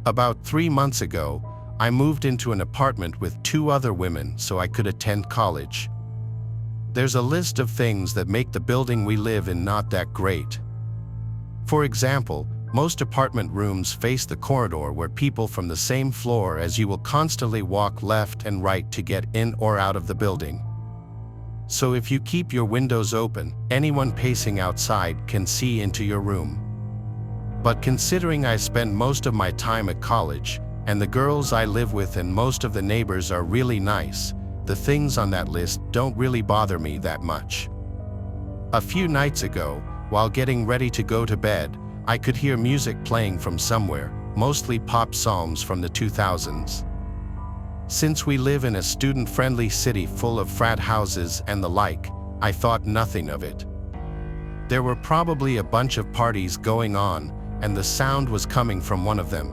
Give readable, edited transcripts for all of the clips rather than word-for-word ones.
About 3 months ago, I moved into an apartment with 2 other women so I could attend college. There's a list of things that make the building we live in not that great. For example, most apartment rooms face the corridor where people from the same floor as you will constantly walk left and right to get in or out of the building. So if you keep your windows open, anyone pacing outside can see into your room. But considering I spend most of my time at college, and the girls I live with and most of the neighbors are really nice, the things on that list don't really bother me that much. A few nights ago, while getting ready to go to bed, I could hear music playing from somewhere, mostly pop songs from the 2000s. Since we live in a student-friendly city full of frat houses and the like, I thought nothing of it. There were probably a bunch of parties going on, and the sound was coming from one of them.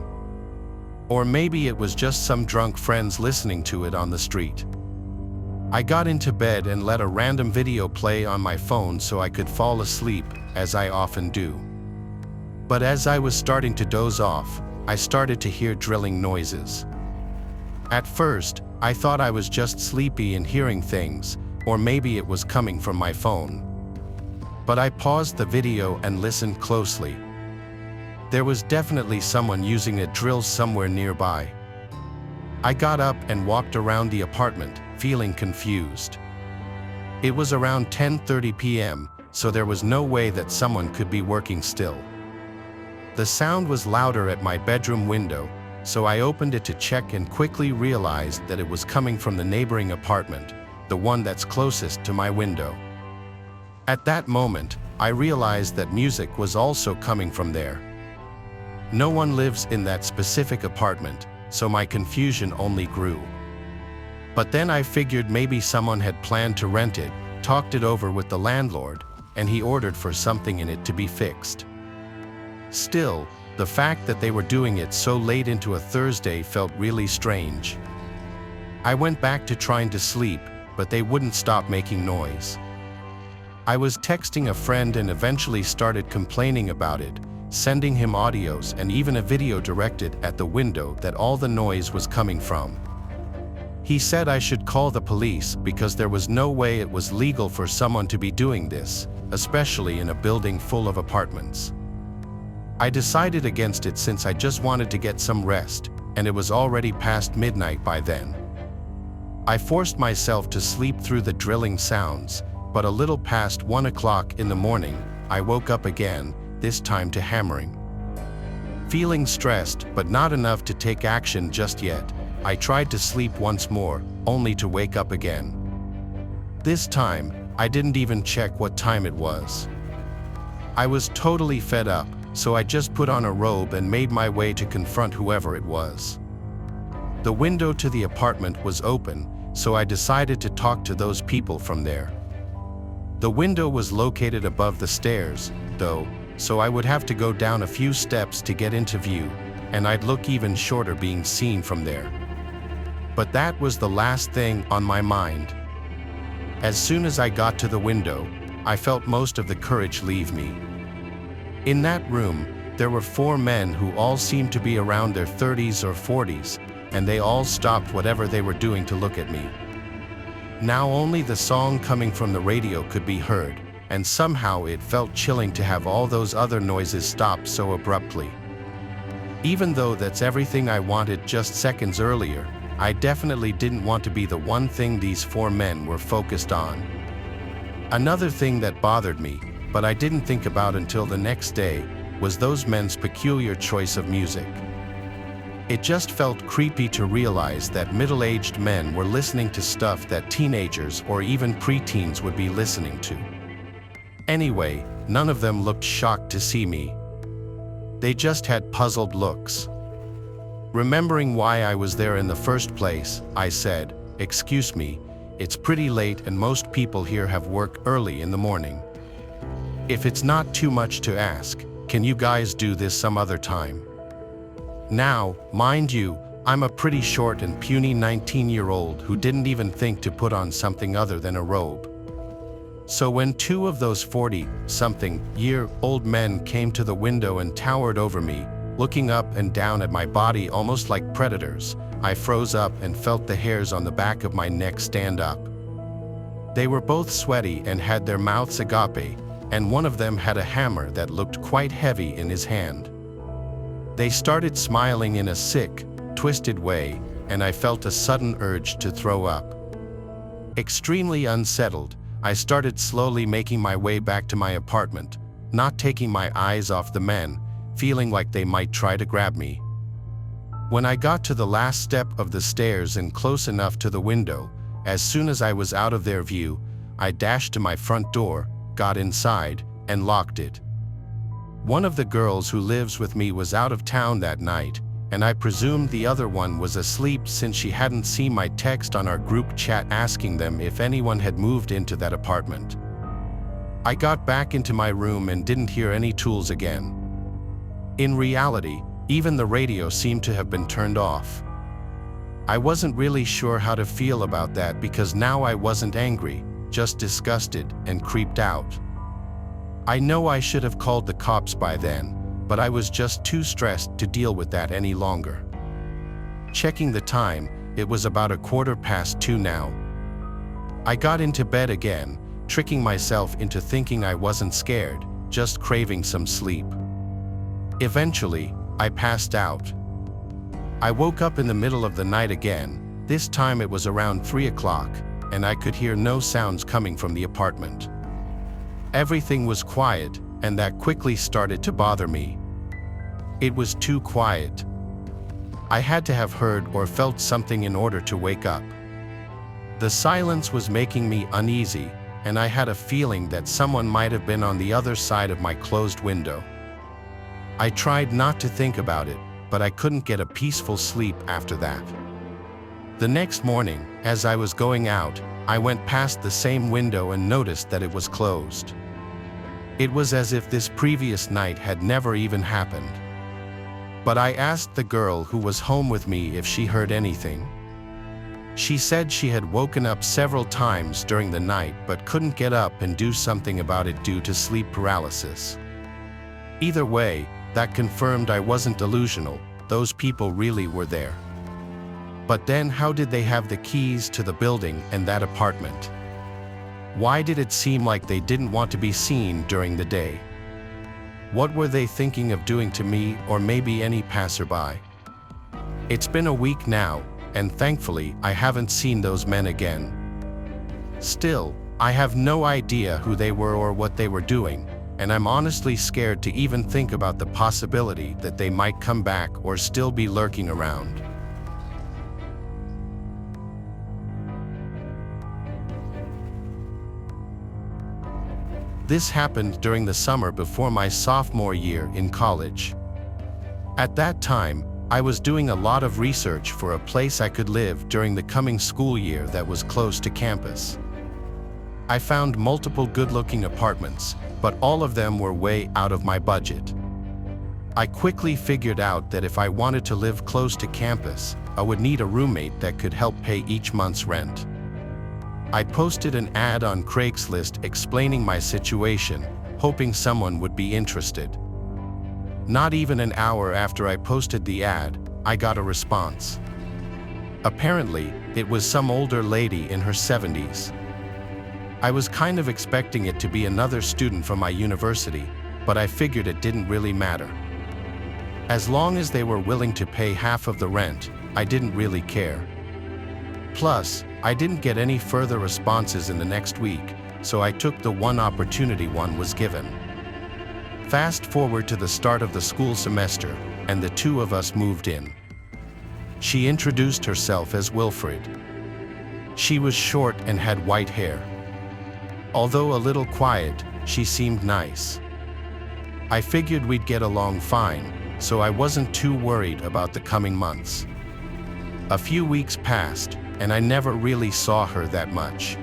Or maybe it was just some drunk friends listening to it on the street. I got into bed and let a random video play on my phone so I could fall asleep, as I often do. But as I was starting to doze off, I started to hear drilling noises. At first, I thought I was just sleepy and hearing things, or maybe it was coming from my phone. But I paused the video and listened closely. There was definitely someone using a drill somewhere nearby. I got up and walked around the apartment, feeling confused. It was around 10:30 p.m., so there was no way that someone could be working still. The sound was louder at my bedroom window, so I opened it to check and quickly realized that it was coming from the neighboring apartment, the one that's closest to my window. At that moment, I realized that music was also coming from there. No one lives in that specific apartment, so my confusion only grew. But then I figured maybe someone had planned to rent it, talked it over with the landlord, and he ordered for something in it to be fixed. Still, the fact that they were doing it so late into a Thursday felt really strange. I went back to trying to sleep, but they wouldn't stop making noise. I was texting a friend and eventually started complaining about it, sending him audios and even a video directed at the window that all the noise was coming from. He said I should call the police because there was no way it was legal for someone to be doing this, especially in a building full of apartments. I decided against it since I just wanted to get some rest, and it was already past midnight by then. I forced myself to sleep through the drilling sounds, but a little past 1 o'clock in the morning, I woke up again, this time to hammering. Feeling stressed, but not enough to take action just yet, I tried to sleep once more, only to wake up again. This time, I didn't even check what time it was. I was totally fed up, so I just put on a robe and made my way to confront whoever it was. The window to the apartment was open, so I decided to talk to those people from there. The window was located above the stairs, though, so I would have to go down a few steps to get into view, and I'd look even shorter being seen from there. But that was the last thing on my mind. As soon as I got to the window, I felt most of the courage leave me. In that room, there were 4 men who all seemed to be around their 30s or 40s, and they all stopped whatever they were doing to look at me. Now only the song coming from the radio could be heard, and somehow it felt chilling to have all those other noises stop so abruptly. Even though that's everything I wanted just seconds earlier, I definitely didn't want to be the one thing these 4 men were focused on. Another thing that bothered me, but I didn't think about until the next day, was those men's peculiar choice of music. It just felt creepy to realize that middle-aged men were listening to stuff that teenagers or even preteens would be listening to. Anyway, none of them looked shocked to see me. They just had puzzled looks. Remembering why I was there in the first place, I said, "Excuse me, it's pretty late and most people here have work early in the morning. If it's not too much to ask, can you guys do this some other time?" Now, mind you, I'm a pretty short and puny 19-year-old who didn't even think to put on something other than a robe. So when 2 of those 40-something-year-old men came to the window and towered over me, Looking up and down at my body almost like predators, I froze up and felt the hairs on the back of my neck stand up. They were both sweaty and had their mouths agape, and one of them had a hammer that looked quite heavy in his hand. They started smiling in a sick, twisted way, and I felt a sudden urge to throw up. Extremely unsettled, I started slowly making my way back to my apartment, not taking my eyes off the men, feeling like they might try to grab me. When I got to the last step of the stairs and close enough to the window, as soon as I was out of their view, I dashed to my front door, got inside, and locked it. One of the girls who lives with me was out of town that night, and I presumed the other one was asleep since she hadn't seen my text on our group chat asking them if anyone had moved into that apartment. I got back into my room and didn't hear any tools again. In reality, even the radio seemed to have been turned off. I wasn't really sure how to feel about that because now I wasn't angry, just disgusted and creeped out. I know I should have called the cops by then, but I was just too stressed to deal with that any longer. Checking the time, it was about 2:15 now. I got into bed again, tricking myself into thinking I wasn't scared, just craving some sleep. Eventually, I passed out. I woke up in the middle of the night again. This time it was around 3 o'clock, and I could hear no sounds coming from the apartment. Everything was quiet, and that quickly started to bother me. It was too quiet. I had to have heard or felt something in order to wake up. The silence was making me uneasy, and I had a feeling that someone might have been on the other side of my closed window. I tried not to think about it, but I couldn't get a peaceful sleep after that. The next morning, as I was going out, I went past the same window and noticed that it was closed. It was as if this previous night had never even happened. But I asked the girl who was home with me if she heard anything. She said she had woken up several times during the night but couldn't get up and do something about it due to sleep paralysis. Either way, that confirmed I wasn't delusional, those people really were there. But then how did they have the keys to the building and that apartment? Why did it seem like they didn't want to be seen during the day? What were they thinking of doing to me or maybe any passerby? It's been a week now, and thankfully I haven't seen those men again. Still, I have no idea who they were or what they were doing, and I'm honestly scared to even think about the possibility that they might come back or still be lurking around. This happened during the summer before my sophomore year in college. At that time, I was doing a lot of research for a place I could live during the coming school year that was close to campus. I found multiple good-looking apartments, but all of them were way out of my budget. I quickly figured out that if I wanted to live close to campus, I would need a roommate that could help pay each month's rent. I posted an ad on Craigslist explaining my situation, hoping someone would be interested. Not even an hour after I posted the ad, I got a response. Apparently, it was some older lady in her 70s. I was kind of expecting it to be another student from my university, but I figured it didn't really matter. As long as they were willing to pay half of the rent, I didn't really care. Plus, I didn't get any further responses in the next week, so I took the one opportunity one was given. Fast forward to the start of the school semester, and the two of us moved in. She introduced herself as Wilfred. She was short and had white hair. Although a little quiet, she seemed nice. I figured we'd get along fine, so I wasn't too worried about the coming months. A few weeks passed, and I never really saw her that much.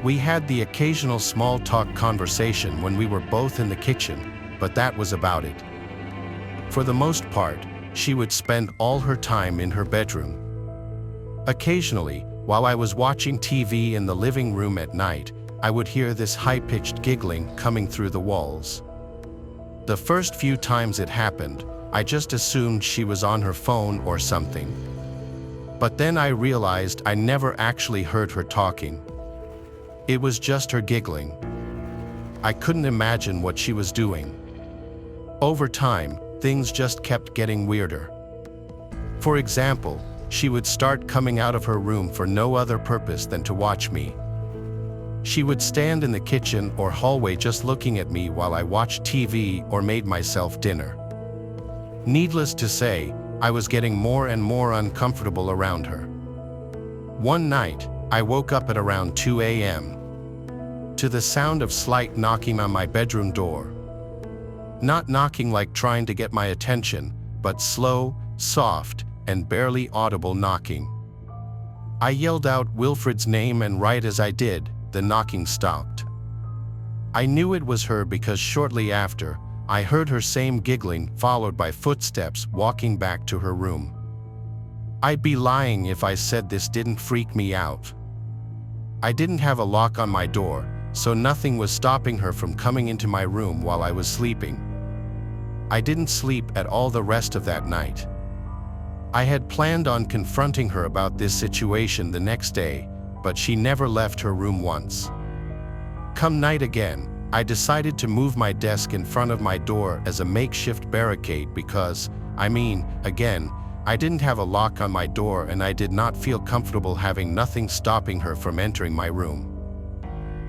We had the occasional small talk conversation when we were both in the kitchen, but that was about it. For the most part, she would spend all her time in her bedroom. Occasionally, while I was watching TV in the living room at night, I would hear this high-pitched giggling coming through the walls. The first few times it happened, I just assumed she was on her phone or something. But then I realized I never actually heard her talking. It was just her giggling. I couldn't imagine what she was doing. Over time, things just kept getting weirder. For example, she would start coming out of her room for no other purpose than to watch me. She would stand in the kitchen or hallway just looking at me while I watched TV or made myself dinner. Needless to say, I was getting more and more uncomfortable around her. One night, I woke up at around 2 a.m. to the sound of slight knocking on my bedroom door. Not knocking like trying to get my attention, but slow, soft, and barely audible knocking. I yelled out Wilfred's name, and right as I did, the knocking stopped. I knew it was her because shortly after, I heard her same giggling followed by footsteps walking back to her room. I'd be lying if I said this didn't freak me out. I didn't have a lock on my door, so nothing was stopping her from coming into my room while I was sleeping. I didn't sleep at all the rest of that night. I had planned on confronting her about this situation the next day, but she never left her room once. Come night again, I decided to move my desk in front of my door as a makeshift barricade because, again, I didn't have a lock on my door and I did not feel comfortable having nothing stopping her from entering my room.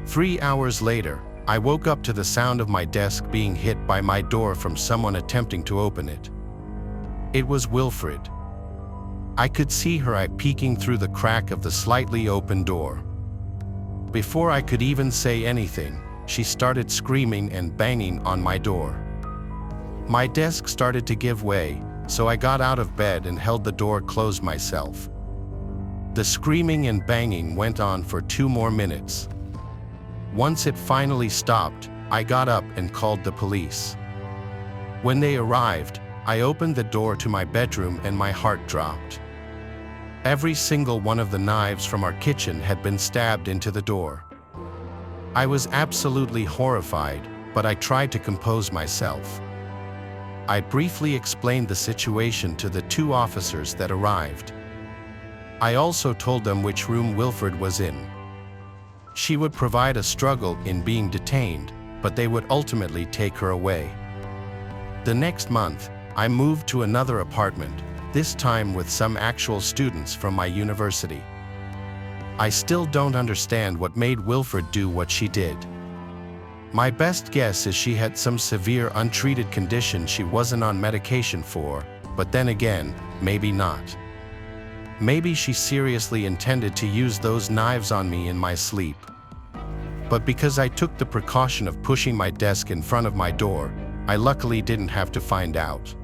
3 hours later, I woke up to the sound of my desk being hit by my door from someone attempting to open it. It was Wilfred. I could see her eye peeking through the crack of the slightly open door. Before I could even say anything, she started screaming and banging on my door. My desk started to give way, so I got out of bed and held the door closed myself. The screaming and banging went on for 2 more minutes. Once it finally stopped, I got up and called the police. When they arrived, I opened the door to my bedroom and my heart dropped. Every single one of the knives from our kitchen had been stabbed into the door. I was absolutely horrified, but I tried to compose myself. I briefly explained the situation to the 2 officers that arrived. I also told them which room Wilfred was in. She would provide a struggle in being detained, but they would ultimately take her away. The next month, I moved to another apartment, this time with some actual students from my university. I still don't understand what made Wilfred do what she did. My best guess is she had some severe untreated condition she wasn't on medication for, but then again, maybe not. Maybe she seriously intended to use those knives on me in my sleep. But because I took the precaution of pushing my desk in front of my door, I luckily didn't have to find out.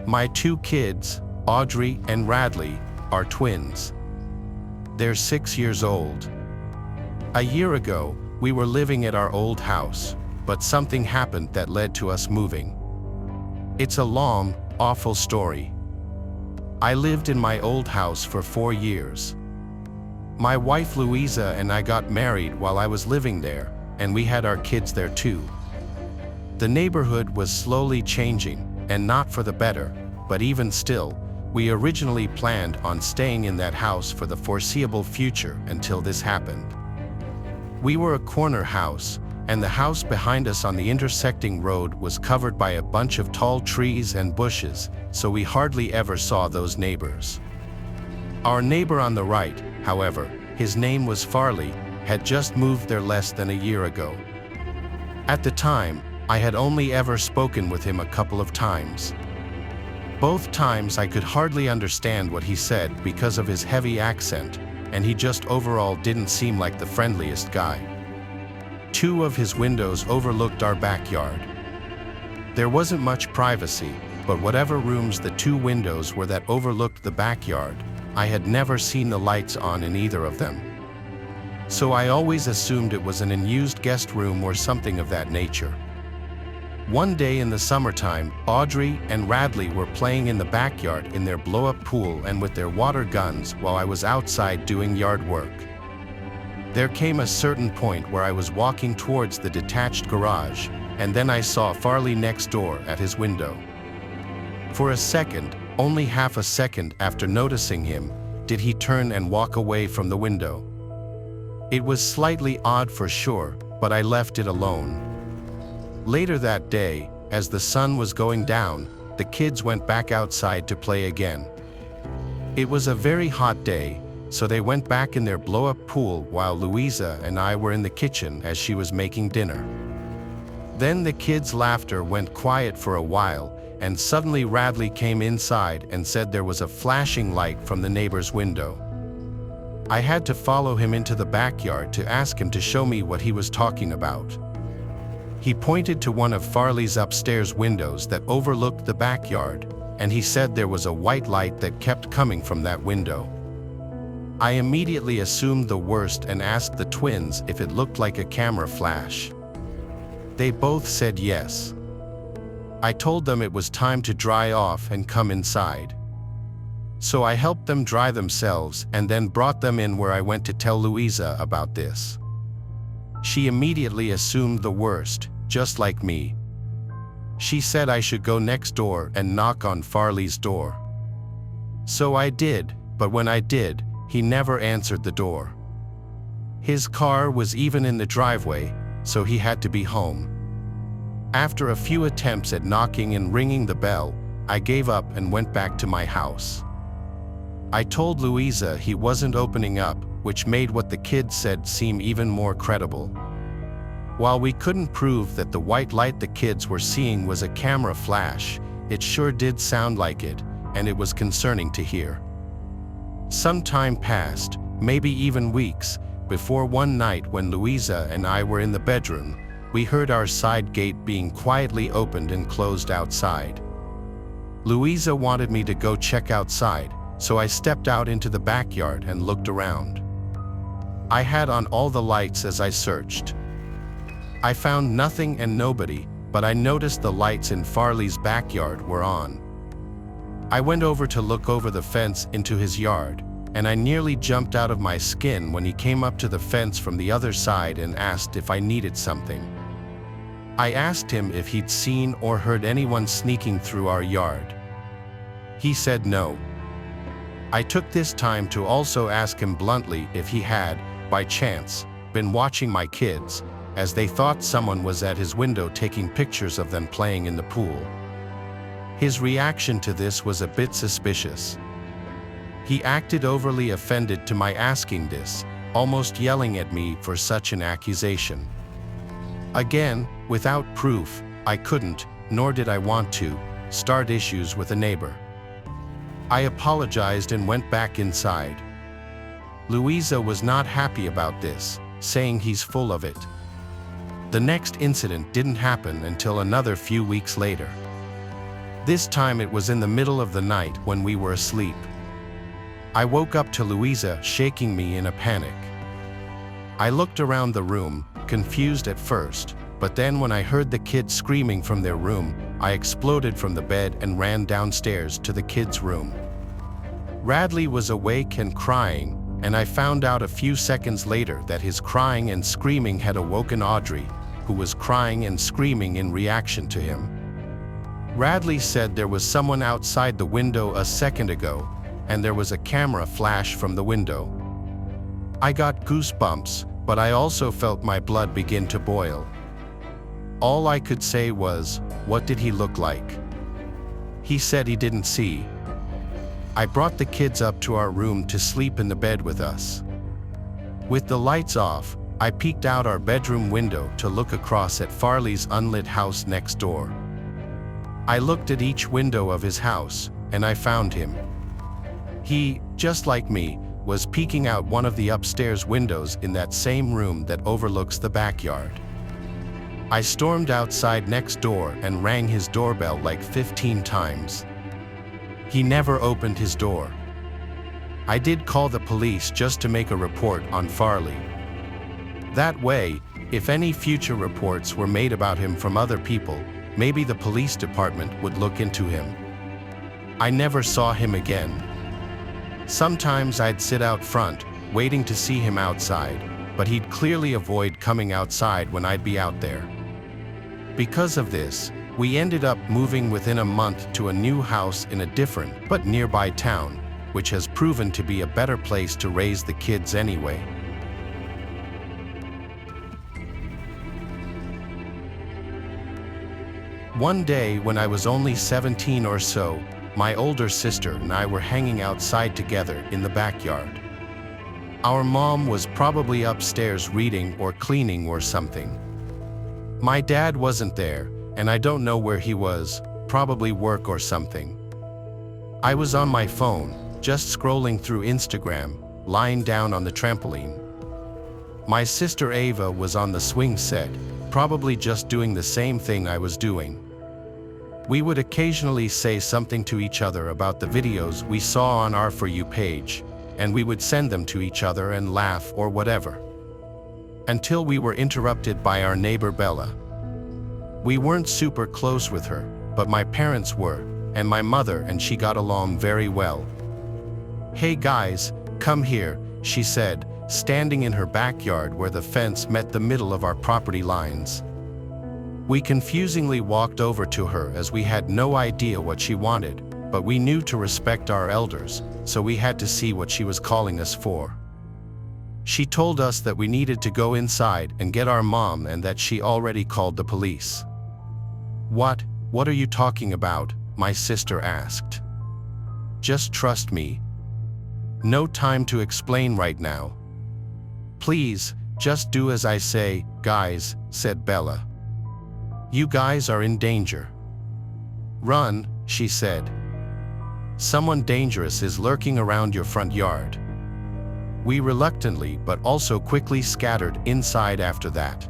My 2 kids, Audrey and Radley, are twins. They're 6 years old. A year ago, we were living at our old house, but something happened that led to us moving. It's a long, awful story. I lived in my old house for 4 years. My wife Louisa and I got married while I was living there, and we had our kids there too. The neighborhood was slowly changing, and not for the better, but even still, we originally planned on staying in that house for the foreseeable future until this happened. We were a corner house, and the house behind us on the intersecting road was covered by a bunch of tall trees and bushes, so we hardly ever saw those neighbors. Our neighbor on the right, however, his name was Farley, had just moved there less than a year ago. At the time, I had only ever spoken with him a couple of times. Both times I could hardly understand what he said because of his heavy accent, and he just overall didn't seem like the friendliest guy. 2 of his windows overlooked our backyard. There wasn't much privacy, but whatever rooms the 2 windows were that overlooked the backyard, I had never seen the lights on in either of them. So I always assumed it was an unused guest room or something of that nature. One day in the summertime, Audrey and Radley were playing in the backyard in their blow-up pool and with their water guns while I was outside doing yard work. There came a certain point where I was walking towards the detached garage, and then I saw Farley next door at his window. For a second, only half a second after noticing him, did he turn and walk away from the window. It was slightly odd for sure, but I left it alone. Later that day, as the sun was going down, the kids went back outside to play again. It was a very hot day, so they went back in their blow-up pool while Louisa and I were in the kitchen as she was making dinner. Then the kids' laughter went quiet for a while, and suddenly Radley came inside and said there was a flashing light from the neighbor's window. I had to follow him into the backyard to ask him to show me what he was talking about. He pointed to one of Farley's upstairs windows that overlooked the backyard, and he said there was a white light that kept coming from that window. I immediately assumed the worst and asked the twins if it looked like a camera flash. They both said yes. I told them it was time to dry off and come inside. So I helped them dry themselves and then brought them in where I went to tell Louisa about this. She immediately assumed the worst, just like me. She said I should go next door and knock on Farley's door. So I did, but when I did, he never answered the door. His car was even in the driveway, so he had to be home. After a few attempts at knocking and ringing the bell, I gave up and went back to my house. I told Louisa he wasn't opening up, which made what the kids said seem even more credible. While we couldn't prove that the white light the kids were seeing was a camera flash, it sure did sound like it, and it was concerning to hear. Some time passed, maybe even weeks, before one night when Louisa and I were in the bedroom, we heard our side gate being quietly opened and closed outside. Louisa wanted me to go check outside, so I stepped out into the backyard and looked around. I had on all the lights as I searched. I found nothing and nobody, but I noticed the lights in Farley's backyard were on. I went over to look over the fence into his yard, and I nearly jumped out of my skin when he came up to the fence from the other side and asked if I needed something. I asked him if he'd seen or heard anyone sneaking through our yard. He said no. I took this time to also ask him bluntly if he had, by chance, been watching my kids, as they thought someone was at his window taking pictures of them playing in the pool. His reaction to this was a bit suspicious. He acted overly offended to my asking this, almost yelling at me for such an accusation. Again, without proof, I couldn't, nor did I want to, start issues with a neighbor. I apologized and went back inside. Louisa was not happy about this, saying he's full of it. The next incident didn't happen until another few weeks later. This time it was in the middle of the night when we were asleep. I woke up to Louisa shaking me in a panic. I looked around the room, confused at first, but then when I heard the kids screaming from their room, I exploded from the bed and ran downstairs to the kids' room. Radley was awake and crying, and I found out a few seconds later that his crying and screaming had awoken Audrey, who was crying and screaming in reaction to him. Radley said there was someone outside the window a second ago, and there was a camera flash from the window. I got goosebumps, but I also felt my blood begin to boil. All I could say was, "What did he look like?" He said he didn't see. I brought the kids up to our room to sleep in the bed with us. With the lights off, I peeked out our bedroom window to look across at Farley's unlit house next door. I looked at each window of his house, and I found him. He, just like me, was peeking out one of the upstairs windows in that same room that overlooks the backyard. I stormed outside next door and rang his doorbell like 15 times. He never opened his door. I did call the police just to make a report on Farley. That way, if any future reports were made about him from other people, maybe the police department would look into him. I never saw him again. Sometimes I'd sit out front, waiting to see him outside, but he'd clearly avoid coming outside when I'd be out there. Because of this, we ended up moving within a month to a new house in a different but nearby town, which has proven to be a better place to raise the kids anyway. One day when I was only 17 or so, my older sister and I were hanging outside together in the backyard. Our mom was probably upstairs reading or cleaning or something. My dad wasn't there, and I don't know where he was, probably work or something. I was on my phone, just scrolling through Instagram, lying down on the trampoline. My sister Ava was on the swing set, probably just doing the same thing I was doing. We would occasionally say something to each other about the videos we saw on our For You page, and we would send them to each other and laugh or whatever. Until we were interrupted by our neighbor Bella. We weren't super close with her, but my parents were, and my mother and she got along very well. "Hey guys, come here," she said, standing in her backyard where the fence met the middle of our property lines. We confusingly walked over to her as we had no idea what she wanted, but we knew to respect our elders, so we had to see what she was calling us for. She told us that we needed to go inside and get our mom and that she already called the police. What are you talking about?" my sister asked. "Just trust me. No time to explain right now. Please, just do as I say, guys," said Bella. "You guys are in danger. Run," she said. "Someone dangerous is lurking around your front yard." We reluctantly but also quickly scattered inside after that.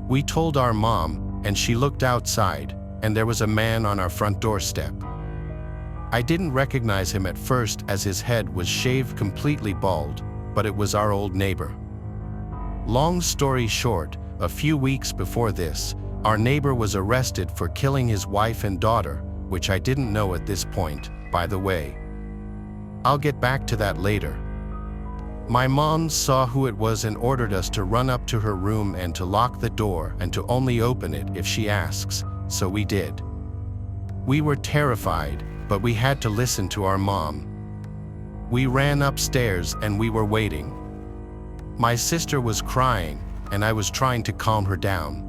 We told our mom, and she looked outside, and there was a man on our front doorstep. I didn't recognize him at first as his head was shaved completely bald, but it was our old neighbor. Long story short, a few weeks before this, our neighbor was arrested for killing his wife and daughter, which I didn't know at this point, by the way. I'll get back to that later. My mom saw who it was and ordered us to run up to her room and to lock the door and to only open it if she asks, so we did. We were terrified, but we had to listen to our mom. We ran upstairs and we were waiting. My sister was crying, and I was trying to calm her down.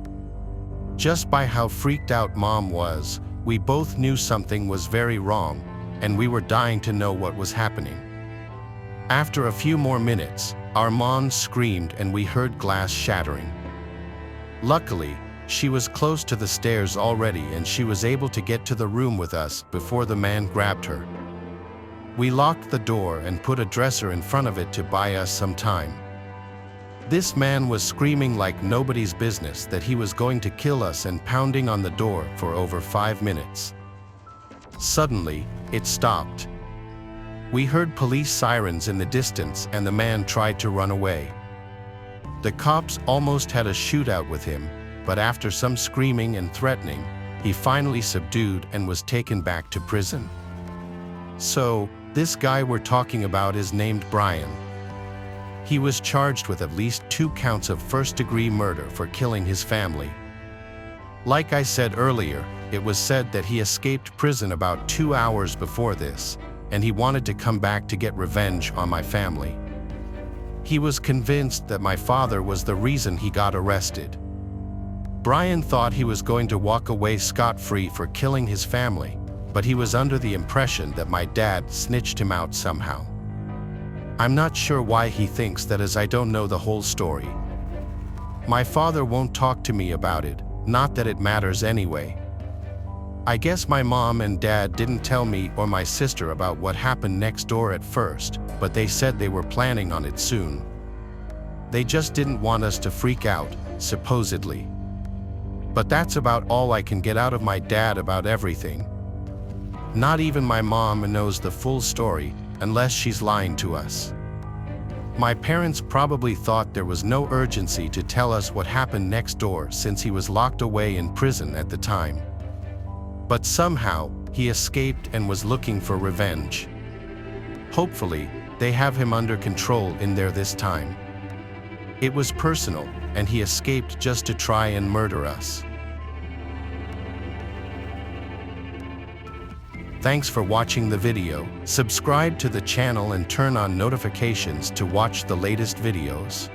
Just by how freaked out Mom was, we both knew something was very wrong, and we were dying to know what was happening. After a few more minutes, our mom screamed and we heard glass shattering. Luckily, she was close to the stairs already and she was able to get to the room with us before the man grabbed her. We locked the door and put a dresser in front of it to buy us some time. This man was screaming like nobody's business that he was going to kill us and pounding on the door for over 5 minutes. Suddenly, it stopped. We heard police sirens in the distance and the man tried to run away. The cops almost had a shootout with him, but after some screaming and threatening, he finally subdued and was taken back to prison. So, this guy we're talking about is named Brian. He was charged with at least 2 counts of first-degree murder for killing his family. Like I said earlier, it was said that he escaped prison about 2 hours before this, and he wanted to come back to get revenge on my family. He was convinced that my father was the reason he got arrested. Brian thought he was going to walk away scot-free for killing his family, but he was under the impression that my dad snitched him out somehow. I'm not sure why he thinks that, as I don't know the whole story. My father won't talk to me about it, not that it matters anyway. I guess my mom and dad didn't tell me or my sister about what happened next door at first, but they said they were planning on it soon. They just didn't want us to freak out, supposedly. But that's about all I can get out of my dad about everything. Not even my mom knows the full story, unless she's lying to us. My parents probably thought there was no urgency to tell us what happened next door since he was locked away in prison at the time. But somehow, he escaped and was looking for revenge. Hopefully, they have him under control in there this time. It was personal, and he escaped just to try and murder us. Thanks for watching the video. Subscribe to the channel and turn on notifications to watch the latest videos.